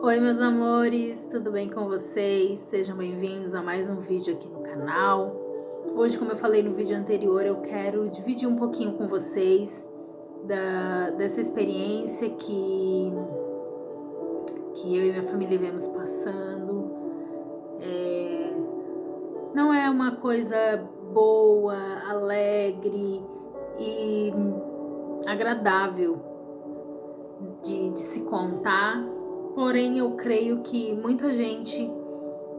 Oi, meus amores, tudo bem com vocês? Sejam bem-vindos a mais um vídeo aqui no canal. Hoje, como eu falei no vídeo anterior, eu quero dividir um pouquinho com vocês dessa experiência que eu e minha família viemos passando. Não é uma coisa boa, alegre e agradável de se contar, porém eu creio que muita gente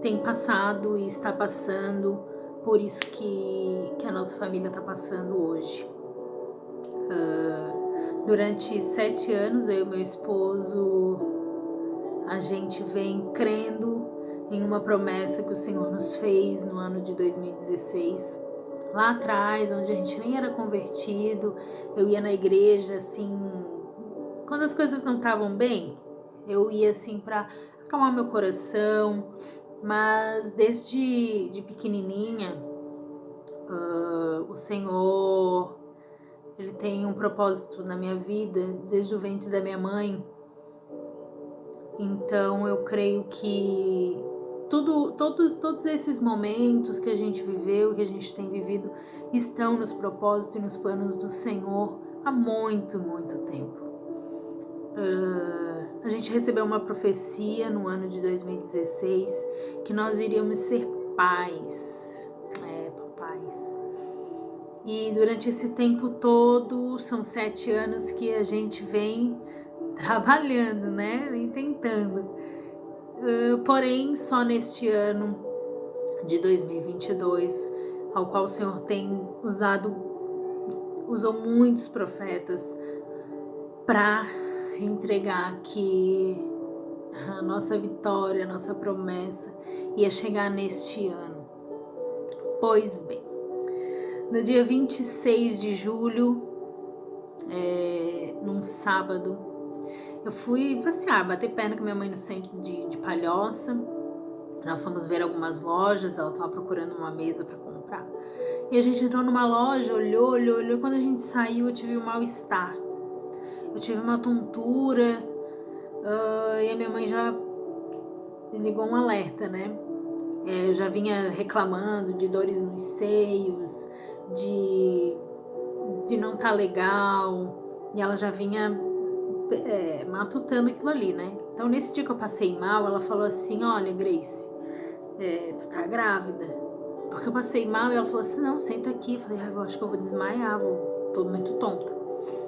tem passado e está passando por isso que a nossa família está passando hoje. Durante 7 anos, eu e meu esposo, a gente vem crendo em uma promessa que o Senhor nos fez no ano de 2016. Lá atrás, onde a gente nem era convertido, eu ia na igreja assim, quando as coisas não estavam bem, eu ia assim para acalmar meu coração, mas desde de pequenininha, o Senhor, Ele tem um propósito na minha vida, desde o ventre da minha mãe. Então eu creio que todos esses momentos que a gente viveu, que a gente tem vivido, estão nos propósitos e nos planos do Senhor há muito, muito tempo. A gente recebeu uma profecia no ano de 2016 que nós iríamos ser pais, papais. E durante esse tempo todo, são 7 anos que a gente vem trabalhando, né? Vem tentando. Porém, só neste ano de 2022, ao qual o Senhor tem usou muitos profetas para entregar que a nossa vitória, a nossa promessa ia chegar neste ano. Pois bem, no dia 26 de julho, num sábado, eu fui passear, bater perna com minha mãe no centro de Palhoça. Nós fomos ver algumas lojas, ela estava procurando uma mesa para comprar. E a gente entrou numa loja, olhou, e quando a gente saiu eu tive um mal-estar. Eu tive uma tontura, e a minha mãe já ligou um alerta, né? Eu já vinha reclamando de dores nos seios, de não estar legal, e ela já vinha matutando aquilo ali, né? Então nesse dia que eu passei mal, ela falou assim: olha, Grace, tu tá grávida. Porque eu passei mal e ela falou assim: não, senta aqui. Eu falei: eu acho que eu vou desmaiar, tô muito tonta.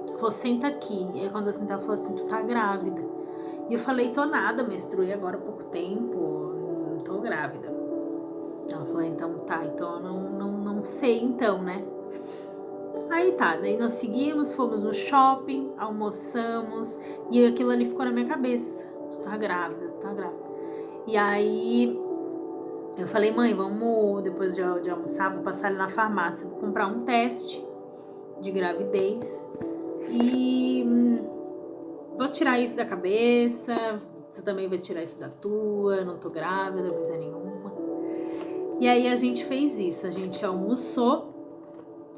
Ela falou: senta aqui. E aí quando eu sentei, ela falou assim: tu tá grávida. E eu falei: tô nada, menstruei agora há pouco tempo, não tô grávida. Ela falou: então tá, então eu não sei então, né? Aí tá, daí nós seguimos, fomos no shopping, almoçamos, e aquilo ali ficou na minha cabeça: tu tá grávida, tu tá grávida. E aí eu falei: mãe, vamos, depois de almoçar, vou passar ali na farmácia, vou comprar um teste de gravidez e vou tirar isso da cabeça, você também vai tirar isso da tua, eu não tô grávida, coisa nenhuma. E aí a gente fez isso, a gente almoçou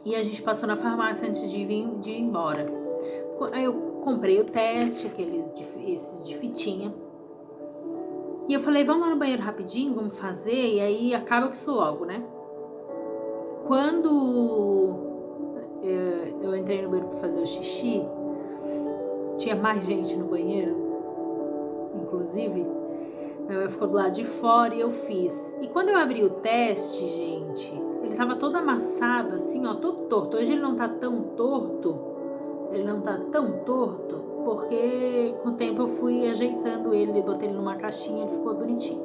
e a gente passou na farmácia antes de ir embora. Aí eu comprei o teste, esses de fitinha. E eu falei: vamos lá no banheiro rapidinho, vamos fazer, e aí acaba com isso logo, né? Quando eu entrei no banheiro pra fazer o xixi, tinha mais gente no banheiro, inclusive. Meu mãe ficou do lado de fora e eu fiz. E quando eu abri o teste, gente, ele tava todo amassado, assim, ó, todo torto. Hoje ele não tá tão torto, porque com o tempo eu fui ajeitando ele, botei ele numa caixinha, ele ficou bonitinho.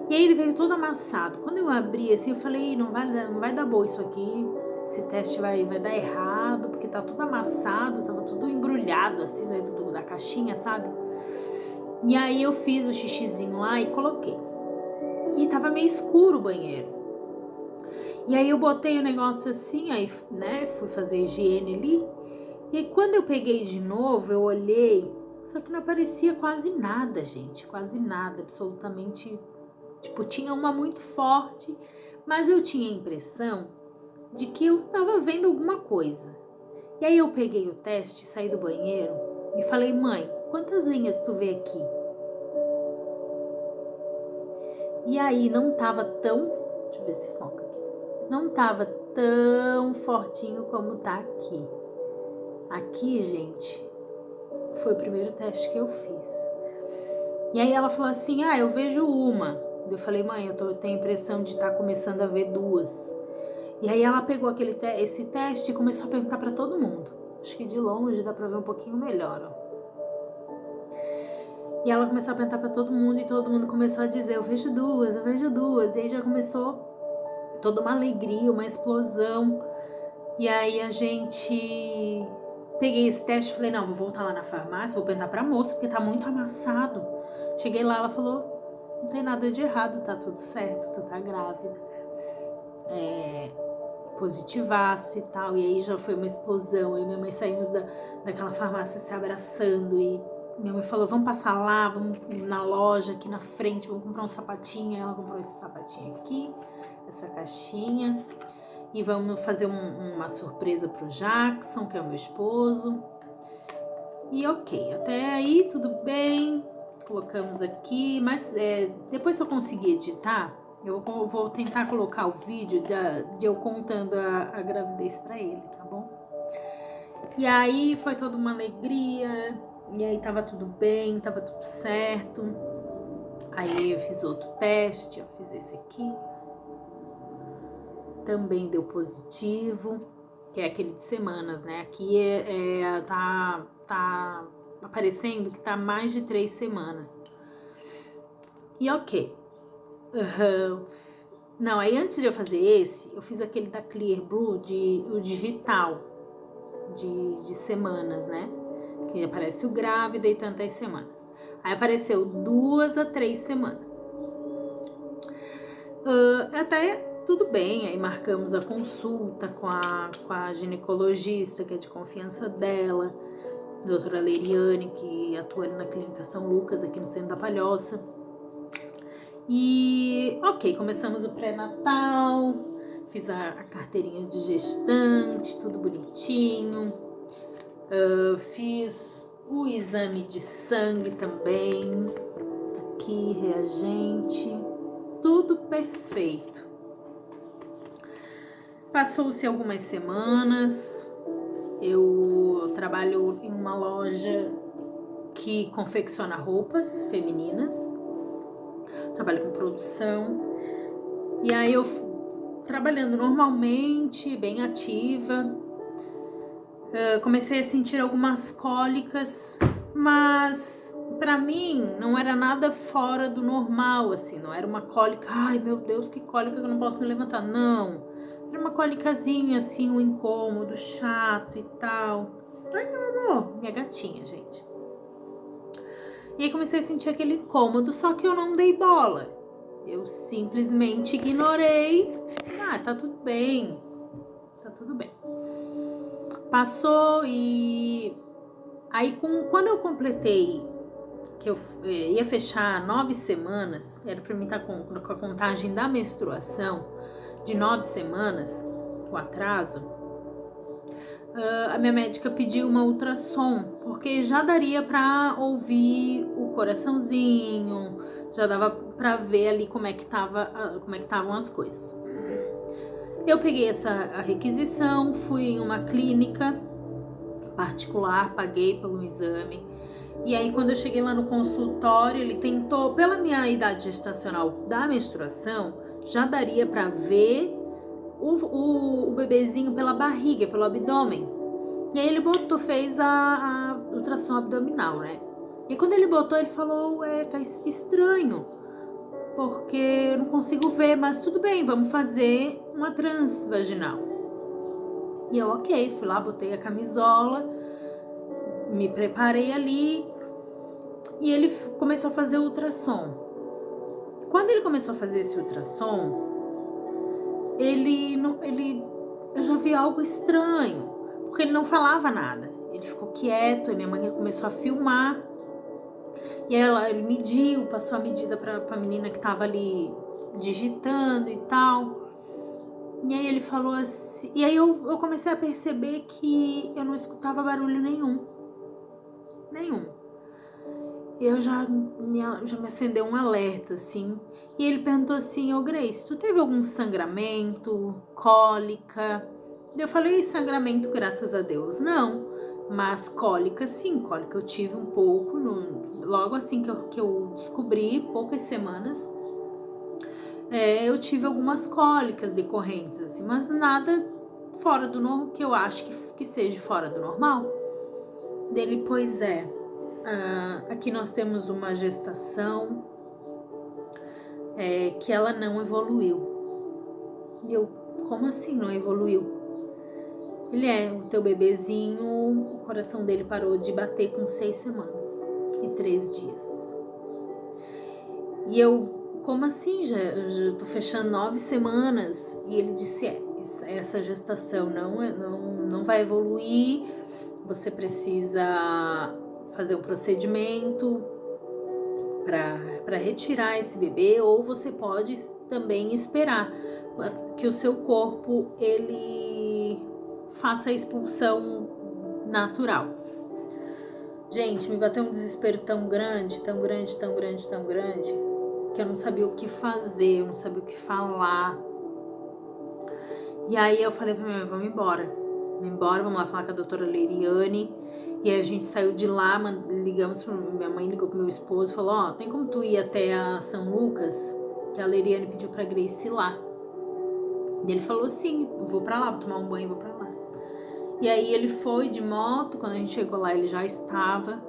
E aí ele veio todo amassado. Quando eu abri assim, eu falei: não vai dar boa isso aqui. Esse teste vai dar errado, porque tá tudo amassado, tava tudo embrulhado assim dentro da caixinha, sabe? E aí eu fiz o xixizinho lá e coloquei. E tava meio escuro o banheiro. E aí eu botei o negócio assim, aí, né, fui fazer higiene ali. E aí quando eu peguei de novo, eu olhei, só que não aparecia quase nada, gente, quase nada, absolutamente. Tipo, tinha uma muito forte, mas eu tinha a impressão de que eu tava vendo alguma coisa. E aí eu peguei o teste, saí do banheiro e falei: mãe, quantas linhas tu vê aqui? E aí não tava tão, deixa eu ver se foca aqui, não tava tão fortinho como tá aqui. Aqui, gente, foi o primeiro teste que eu fiz. E aí ela falou assim, eu vejo uma. Eu falei, mãe, eu tenho a impressão de estar começando a ver duas. E aí ela pegou esse teste e começou a perguntar pra todo mundo. Acho que de longe dá pra ver um pouquinho melhor, ó. E ela começou a perguntar pra todo mundo e todo mundo começou a dizer, eu vejo duas, eu vejo duas. E aí já começou toda uma alegria, uma explosão. E aí a gente... Peguei esse teste e falei, não, vou voltar lá na farmácia, vou perguntar pra moça, porque tá muito amassado. Cheguei lá, ela falou, não tem nada de errado, tá tudo certo, tu tá grávida. Positivasse e tal. E aí já foi uma explosão. Eu e minha mãe saímos daquela farmácia se abraçando e minha mãe falou, vamos passar lá, vamos na loja aqui na frente, vamos comprar um sapatinho. Ela comprou esse sapatinho aqui, essa caixinha. E vamos fazer uma surpresa pro Jackson, que é o meu esposo. E ok, até aí tudo bem. Colocamos aqui, mas depois que eu conseguir editar, eu vou tentar colocar o vídeo de eu contando a gravidez pra ele, tá bom? E aí foi toda uma alegria, e aí tava tudo bem, tava tudo certo. Aí eu fiz outro teste, eu fiz esse aqui. Também deu positivo, que é aquele de semanas, né? Aqui tá aparecendo que tá mais de 3 semanas. E ok. Não, aí antes de eu fazer esse, eu fiz aquele da Clear Blue, o digital, de semanas, né? Que aparece o grávida e tantas semanas. Aí apareceu 2 a 3 semanas. Até tudo bem, aí marcamos a consulta com a ginecologista, que é de confiança dela, doutora Leiriane, que atua ali na Clínica São Lucas, aqui no centro da Palhoça. E ok, começamos o pré-natal, fiz a carteirinha de gestante, tudo bonitinho. Fiz o exame de sangue também, tá aqui, reagente, tudo perfeito. Passou-se algumas semanas, eu trabalho em uma loja que confecciona roupas femininas, trabalho com produção, e aí eu trabalhando normalmente, bem ativa, comecei a sentir algumas cólicas, mas pra mim não era nada fora do normal, assim, não era uma cólica, ai meu Deus, que cólica que eu não posso me levantar, não, era uma cólicazinha assim, um incômodo chato e tal. Ai meu amor, minha gatinha, gente. E aí comecei a sentir aquele incômodo, só que eu não dei bola. Eu simplesmente ignorei. Tá tudo bem. Tá tudo bem. Passou e... Aí quando eu completei, que eu ia fechar 9 semanas, era pra mim estar com a contagem da menstruação de 9 semanas, o atraso, a minha médica pediu uma ultrassom, porque já daria pra ouvir o coraçãozinho, já dava pra ver ali como é que estavam as coisas. Eu peguei a requisição, fui em uma clínica particular, paguei pelo exame. E aí quando eu cheguei lá no consultório, ele tentou, pela minha idade gestacional da menstruação, já daria pra ver o bebezinho pela barriga, pelo abdômen. E aí ele fez a ultrassom abdominal, né? E quando ele botou, ele falou, tá estranho, porque eu não consigo ver, mas tudo bem, vamos fazer uma transvaginal. E eu, ok, fui lá, botei a camisola, me preparei ali, e ele começou a fazer o ultrassom. Quando ele começou a fazer esse ultrassom, eu já vi algo estranho, porque ele não falava nada. Ele ficou quieto, e minha mãe começou a filmar. E aí ele mediu, passou a medida pra menina que tava ali digitando e tal. E aí ele falou assim... E aí eu comecei a perceber que eu não escutava barulho nenhum. Nenhum. eu já me acendeu um alerta, assim. E ele perguntou assim, ô Grace, tu teve algum sangramento, cólica? Eu falei, sangramento, graças a Deus, não. Mas cólica, sim, cólica eu tive um pouco, logo assim que eu descobri, poucas semanas, eu tive algumas cólicas decorrentes, assim, mas nada fora do normal, que eu acho que seja fora do normal. Dele, pois é, aqui nós temos uma gestação que ela não evoluiu. E eu, como assim não evoluiu? Ele o teu bebezinho, o coração dele parou de bater com 6 semanas e 3 dias. E eu, como assim? Já tô fechando 9 semanas. E ele disse, essa gestação não vai evoluir, você precisa fazer um procedimento para retirar esse bebê, ou você pode também esperar que o seu corpo ele faça a expulsão natural. Gente, me bateu um desespero tão grande, tão grande, tão grande, tão grande, que eu não sabia o que fazer, eu não sabia o que falar. E aí eu falei pra minha mãe, vamos embora, vamos lá falar com a doutora Leiriane. E aí a gente saiu de lá, ligamos, minha mãe ligou pro meu esposo e falou, ó, tem como tu ir até a São Lucas? Que a Leiriane pediu pra Grace ir lá. E ele falou, sim, eu vou pra lá, vou tomar um banho e vou pra lá. E aí ele foi de moto, quando a gente chegou lá ele já estava.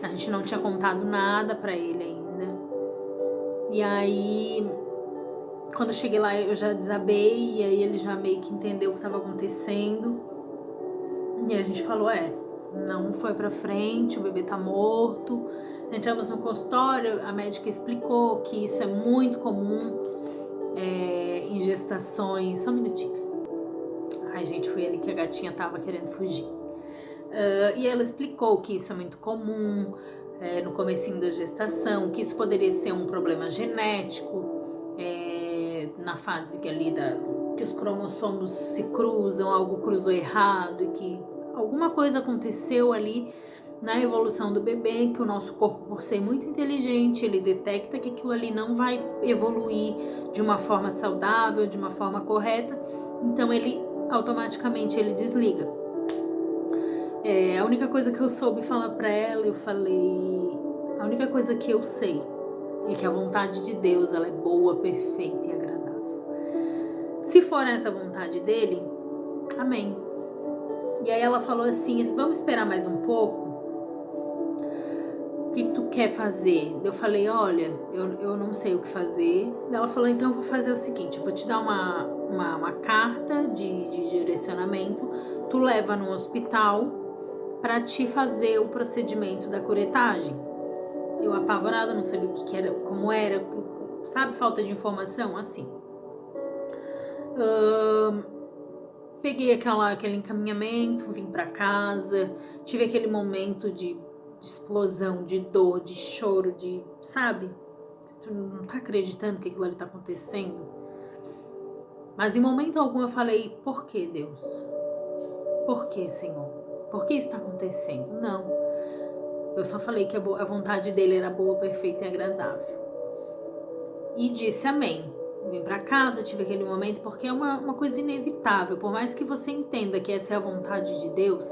A gente não tinha contado nada pra ele ainda. E aí, quando eu cheguei lá eu já desabei, e aí ele já meio que entendeu o que estava acontecendo. E a gente falou, não foi pra frente, o bebê tá morto. Entramos no consultório, a médica explicou que isso é muito comum em gestações. Só um minutinho. Ai, gente, foi ali que a gatinha tava querendo fugir. E ela explicou que isso é muito comum no comecinho da gestação, que isso poderia ser um problema genético, na fase ali que os cromossomos se cruzam, algo cruzou errado e que alguma coisa aconteceu ali na evolução do bebê, que o nosso corpo, por ser muito inteligente, ele detecta que aquilo ali não vai evoluir de uma forma saudável, de uma forma correta, então ele automaticamente ele desliga. A única coisa que eu soube falar pra ela, eu falei, a única coisa que eu sei é que a vontade de Deus, ela é boa, perfeita e agradável. Se for essa vontade dele, amém. E aí ela falou assim, vamos esperar mais um pouco? O que tu quer fazer? Eu falei, olha, eu não sei o que fazer. Ela falou, então eu vou fazer o seguinte, eu vou te dar uma carta de direcionamento, tu leva no hospital para te fazer o procedimento da curetagem. Eu apavorada, não sabia o que era, como era, sabe, falta de informação, assim. Peguei aquele encaminhamento, vim para casa, tive aquele momento de explosão, de dor, de choro, sabe? Tu não tá acreditando que aquilo ali tá acontecendo. Mas em momento algum eu falei, por que Deus? Por que, Senhor? Por que isso tá acontecendo? Não. Eu só falei que a vontade dele era boa, perfeita e agradável. E disse amém. Vim pra casa, tive aquele momento, porque é uma coisa inevitável. Por mais que você entenda que essa é a vontade de Deus,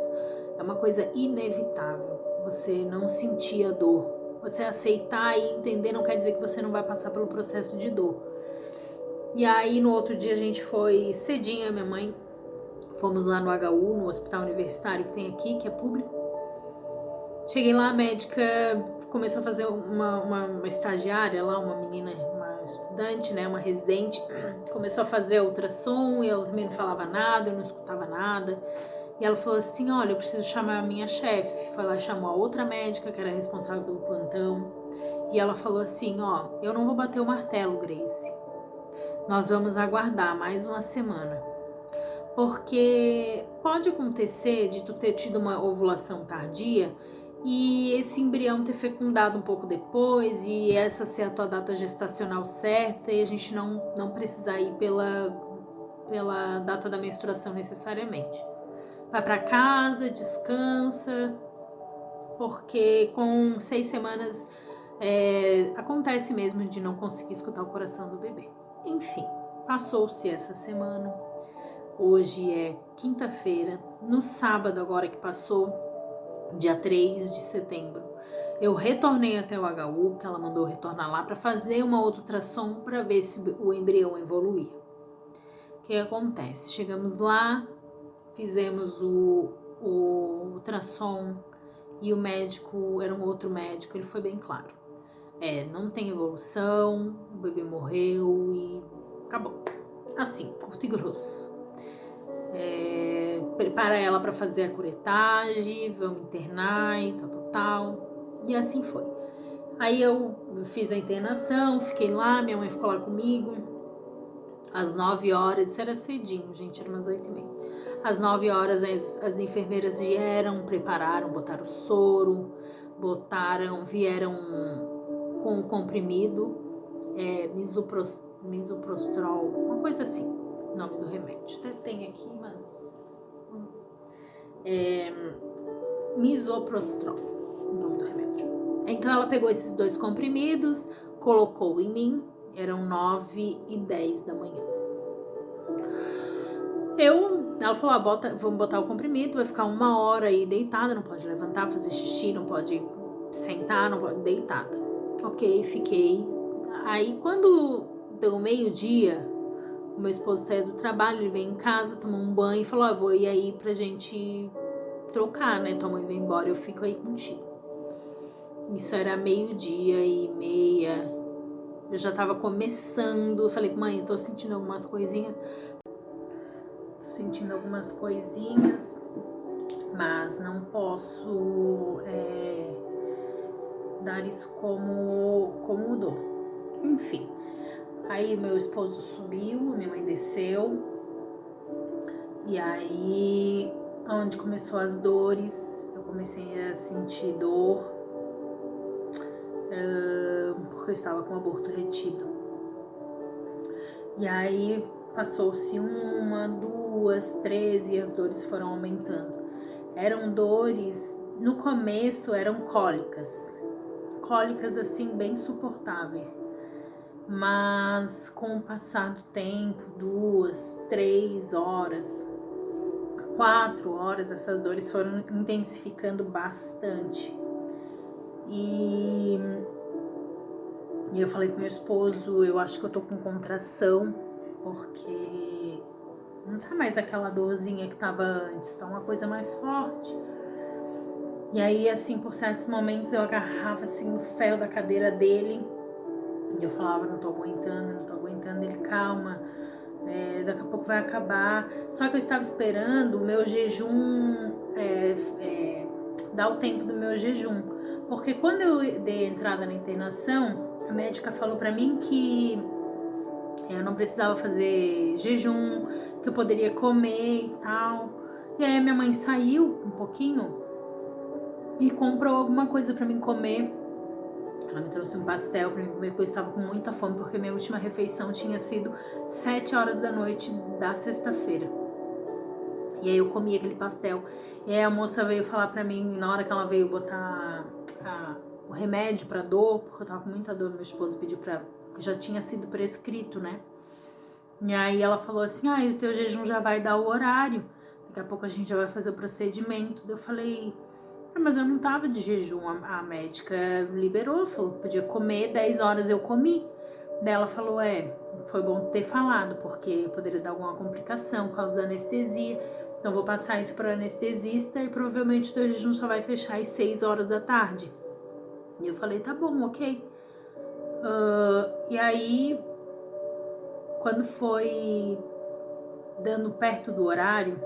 é uma coisa inevitável. Você não sentir a dor. Você aceitar e entender não quer dizer que você não vai passar pelo processo de dor. E aí, no outro dia, a gente foi cedinho, minha mãe. Fomos lá no HU, no hospital universitário que tem aqui, que é público. Cheguei lá, a médica começou a fazer uma estagiária lá, uma menina, uma estudante, né, uma residente, começou a fazer ultrassom e ela também não falava nada, eu não escutava nada. E ela falou assim, olha, eu preciso chamar a minha chefe. Foi lá e chamou a outra médica, que era responsável pelo plantão. E ela falou assim, eu não vou bater o martelo, Grace. Nós vamos aguardar mais uma semana. Porque pode acontecer de tu ter tido uma ovulação tardia e esse embrião ter fecundado um pouco depois e essa ser a tua data gestacional certa e a gente não precisar ir pela data da menstruação necessariamente. Vai pra casa, descansa, porque com 6 semanas acontece mesmo de não conseguir escutar o coração do bebê. Enfim, passou-se essa semana. Hoje é quinta-feira. No sábado agora que passou, dia 3 de setembro, eu retornei até o HU, que ela mandou retornar lá para fazer uma outra ultrassom para ver se o embrião evoluía. O que acontece? Chegamos lá, fizemos o ultrassom e o médico, era um outro médico, ele foi bem claro. Não tem evolução, o bebê morreu e acabou. Assim, curto e grosso. Prepara ela para fazer a curetagem, vamos internar e tal. E assim foi. Aí eu fiz a internação, fiquei lá, minha mãe ficou lá comigo. Às 9 horas, isso era cedinho, gente, era umas 8h30. Às 9 horas as enfermeiras vieram, prepararam, botaram soro, vieram com um comprimido, misoprostol, uma coisa assim, o nome do remédio. Até tem aqui, mas... misoprostol, o nome do remédio. Então ela pegou esses 2 comprimidos, colocou em mim, eram 9h10 da manhã. Ela falou, vamos botar o comprimido, vai ficar 1 hora aí deitada, não pode levantar, fazer xixi, não pode sentar, não pode deitada. Ok, fiquei. Aí quando deu meio-dia, o meu esposo saiu do trabalho, ele veio em casa, tomou um banho e falou, vou ir aí pra gente trocar, né? Tua mãe vai embora, eu fico aí contigo. Isso era 12h30. Eu já tava começando, falei, mãe, eu tô sentindo algumas coisinhas, mas não posso dar isso como dor. Enfim, aí meu esposo subiu, minha mãe desceu, e aí onde começou as dores, eu comecei a sentir dor, porque eu estava com o aborto retido. E aí passou-se 1, 2, 3 e as dores foram aumentando. Eram dores, no começo eram cólicas assim bem suportáveis, mas com o passar do tempo, 2, 3 horas, 4 horas, essas dores foram intensificando bastante. E eu falei pro meu esposo, eu acho que eu tô com contração, porque não tá mais aquela dorzinha que tava antes, tá uma coisa mais forte. E aí, assim, por certos momentos eu agarrava assim no ferro da cadeira dele e eu falava, não tô aguentando, ele, calma, daqui a pouco vai acabar. Só que eu estava esperando o meu jejum, dar o tempo do meu jejum, porque quando eu dei a entrada na internação, a médica falou pra mim que eu não precisava fazer jejum, que eu poderia comer e tal. E aí minha mãe saiu um pouquinho e comprou alguma coisa pra mim comer. Ela me trouxe um pastel pra mim comer, porque eu estava com muita fome, porque minha última refeição tinha sido 7 horas da noite da sexta-feira. E aí eu comi aquele pastel. E aí a moça veio falar pra mim, na hora que ela veio botar o remédio pra dor, porque eu tava com muita dor, meu esposo pediu pra... que já tinha sido prescrito, né? E aí ela falou assim, o teu jejum já vai dar o horário, daqui a pouco a gente já vai fazer o procedimento. Eu falei, mas eu não tava de jejum, a médica liberou, falou que podia comer, 10 horas eu comi. Daí ela falou, foi bom ter falado, porque poderia dar alguma complicação por causa da anestesia, então vou passar isso para o anestesista e provavelmente o teu jejum só vai fechar às 6 horas da tarde. E eu falei, tá bom, ok. E aí, quando foi dando perto do horário,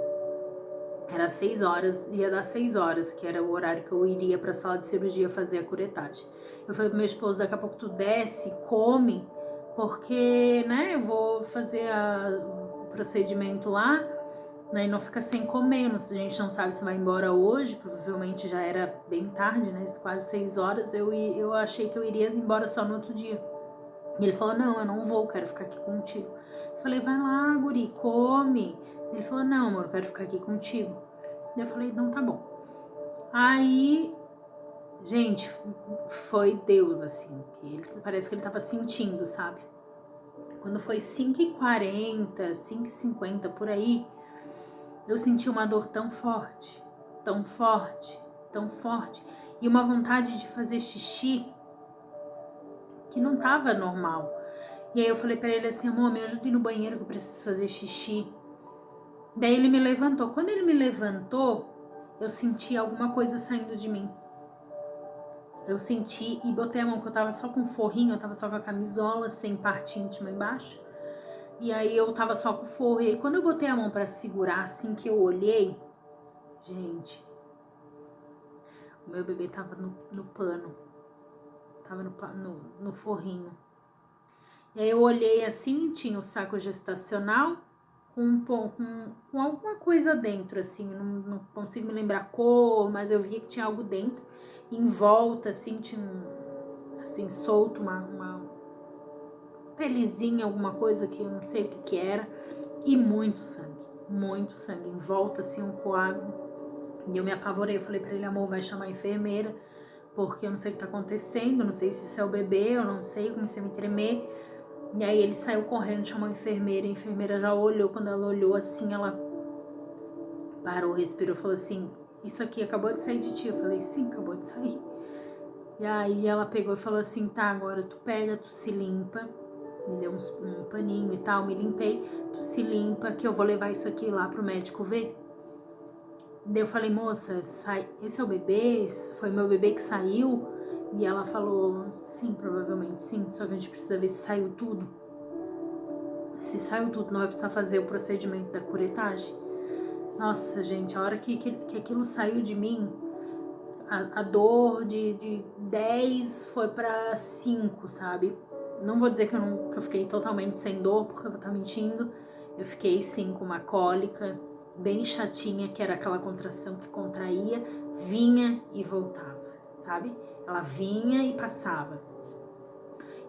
era 6 horas, ia dar 6 horas, que era o horário que eu iria pra sala de cirurgia fazer a curetagem. Eu falei pro meu esposo, daqui a pouco tu desce, come, porque, né, eu vou fazer o procedimento lá, né, e não fica sem comer. A gente não sabe se vai embora hoje, provavelmente já era bem tarde, né, quase 6 horas, eu achei que eu iria embora só no outro dia. E ele falou, não, eu não vou, quero ficar aqui contigo. Eu falei, vai lá, guri, come. Ele falou, não, amor, eu quero ficar aqui contigo. Eu falei, não, tá bom. Aí Gente, foi Deus, assim, parece que ele tava sentindo, sabe? Quando foi 5h40, 5h50 por aí, eu senti uma dor tão forte, tão forte, tão forte, e uma vontade de fazer xixi que não tava normal. E aí eu falei pra ele assim, amor, me ajuda a ir no banheiro que eu preciso fazer xixi. Daí ele me levantou. Quando ele me levantou, eu senti alguma coisa saindo de mim. Eu senti e botei a mão, que eu tava só com forrinho, eu tava só com a camisola, sem parte íntima embaixo. E aí eu tava só com o forro. E aí quando eu botei a mão pra segurar, assim que eu olhei, gente, o meu bebê tava no pano. Tava no forrinho. E aí eu olhei assim, tinha o saco gestacional com alguma coisa dentro, assim, não consigo me lembrar a cor, mas eu via que tinha algo dentro. Em volta, assim, tinha assim, solto uma pelezinha, alguma coisa que eu não sei o que era. E muito sangue. Em volta, assim, um coágulo. E eu me apavorei, eu falei pra ele, amor, vai chamar a enfermeira, porque eu não sei o que tá acontecendo, não sei se isso é o bebê, eu não sei, eu comecei a me tremer. E aí ele saiu correndo, chamou a enfermeira já olhou, quando ela olhou assim, ela parou, respirou, falou assim, isso aqui acabou de sair de ti. Eu falei, sim, acabou de sair. E aí ela pegou e falou assim, tá, agora tu pega, tu se limpa, me deu um paninho e tal, me limpei, tu se limpa, que eu vou levar isso aqui lá pro médico ver. Daí eu falei, moça, esse é o bebê? Foi meu bebê que saiu? E ela falou, sim, provavelmente sim, só que a gente precisa ver se saiu tudo. Se saiu tudo, não vai precisar fazer o procedimento da curetagem. Nossa, gente, a hora que aquilo saiu de mim, a dor de 10 foi pra 5, sabe? Não vou dizer que eu fiquei totalmente sem dor, porque eu vou estar mentindo. Eu fiquei sim com uma cólica bem chatinha, que era aquela contração que contraía, vinha e voltava, sabe? Ela vinha e passava.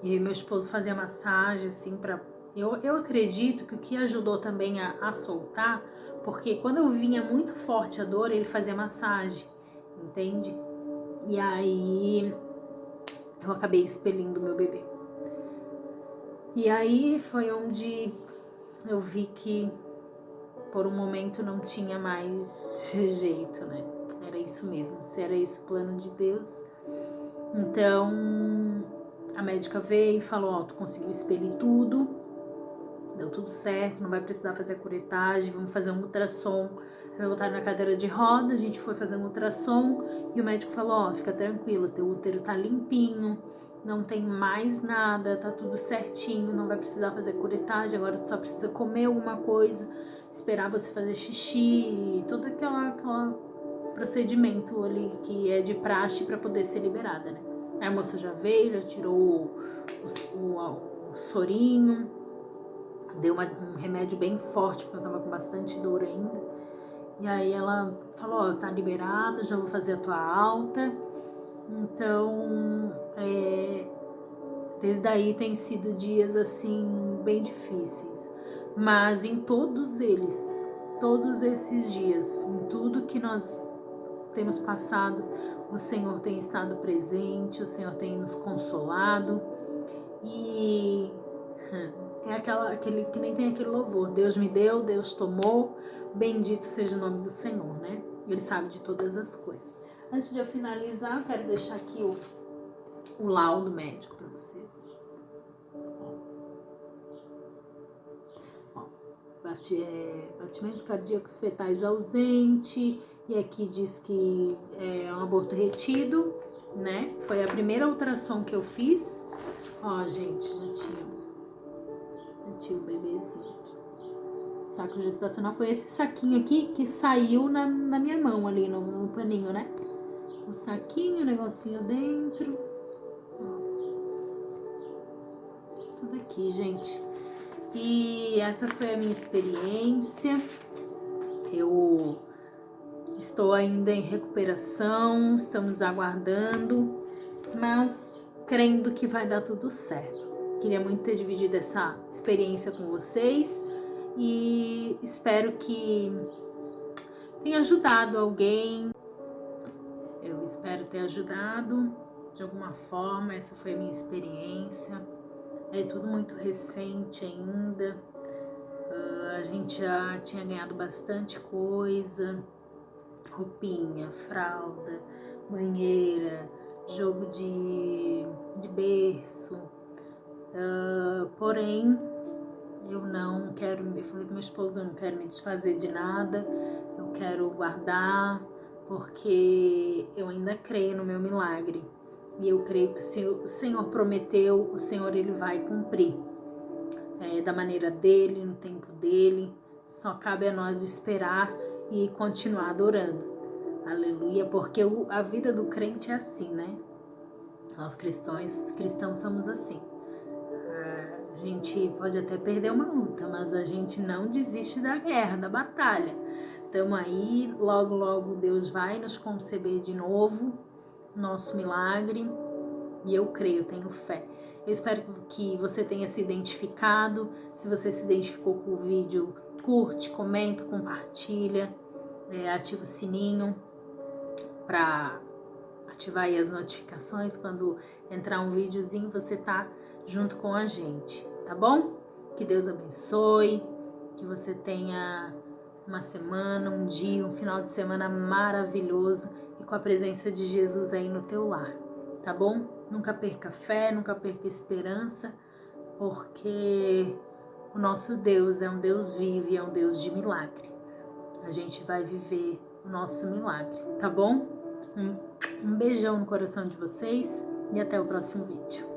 E aí meu esposo fazia massagem, assim, pra... Eu acredito que o que ajudou também a soltar, porque quando eu vinha muito forte a dor, ele fazia massagem, entende? E aí eu acabei expelindo meu bebê. E aí foi onde eu vi que por um momento não tinha mais jeito, né? Era isso mesmo, se era esse o plano de Deus. Então a médica veio e falou, ó, tu conseguiu expelir tudo, deu tudo certo, não vai precisar fazer a curetagem, vamos fazer um ultrassom. Vai botar na cadeira de roda, a gente foi fazer um ultrassom e o médico falou, ó, fica tranquila, teu útero tá limpinho, não tem mais nada, tá tudo certinho, não vai precisar fazer curetagem, agora tu só precisa comer alguma coisa, esperar você fazer xixi, todo aquela procedimento ali que é de praxe para poder ser liberada, né? Aí a moça já veio, já tirou o sorinho, deu um remédio bem forte, porque eu tava com bastante dor ainda. E aí ela falou, ó, tá liberada, já vou fazer a tua alta. Então, desde aí tem sido dias, assim, bem difíceis. Mas em todos esses dias, em tudo que nós temos passado, o Senhor tem estado presente, o Senhor tem nos consolado. E é aquele que nem tem aquele louvor, Deus me deu, Deus tomou, bendito seja o nome do Senhor, né? Ele sabe de todas as coisas. Antes de eu finalizar, eu quero deixar aqui o laudo médico para vocês. Ó, batimentos cardíacos fetais ausente, e aqui diz que é um aborto retido, né? Foi a primeira ultrassom que eu fiz. Ó, gente, já tinha o bebezinho aqui. Saco gestacional foi esse saquinho aqui que saiu na minha mão ali no paninho, né? O saquinho, o negocinho dentro. Tudo aqui, gente. E essa foi a minha experiência. Eu estou ainda em recuperação, estamos aguardando, mas crendo que vai dar tudo certo. Queria muito ter dividido essa experiência com vocês e espero que tenha ajudado alguém. Eu espero ter ajudado de alguma forma. Essa foi a minha experiência. É tudo muito recente ainda. A gente já tinha ganhado bastante coisa, roupinha, fralda, banheira, jogo de berço. Porém, eu não quero, eu falei pro meu esposo, eu não quero me desfazer de nada, eu quero guardar, porque eu ainda creio no meu milagre. E eu creio que se o Senhor prometeu, o Senhor ele vai cumprir. Da maneira dele, no tempo dele. Só cabe a nós esperar e continuar adorando. Aleluia, porque a vida do crente é assim, né? Nós cristãos somos assim. A gente pode até perder uma luta, mas a gente não desiste da guerra, da batalha. Então aí, logo, logo Deus vai nos conceber de novo, nosso milagre. E eu creio, tenho fé. Eu espero que você tenha se identificado. Se você se identificou com o vídeo, curte, comenta, compartilha, ativa o sininho para ativar aí as notificações. Quando entrar um videozinho, você tá junto com a gente, tá bom? Que Deus abençoe, que você tenha uma semana, um dia, um final de semana maravilhoso e com a presença de Jesus aí no teu lar, tá bom? Nunca perca fé, nunca perca esperança, porque o nosso Deus é um Deus vivo e é um Deus de milagre. A gente vai viver o nosso milagre, tá bom? Um beijão no coração de vocês e até o próximo vídeo.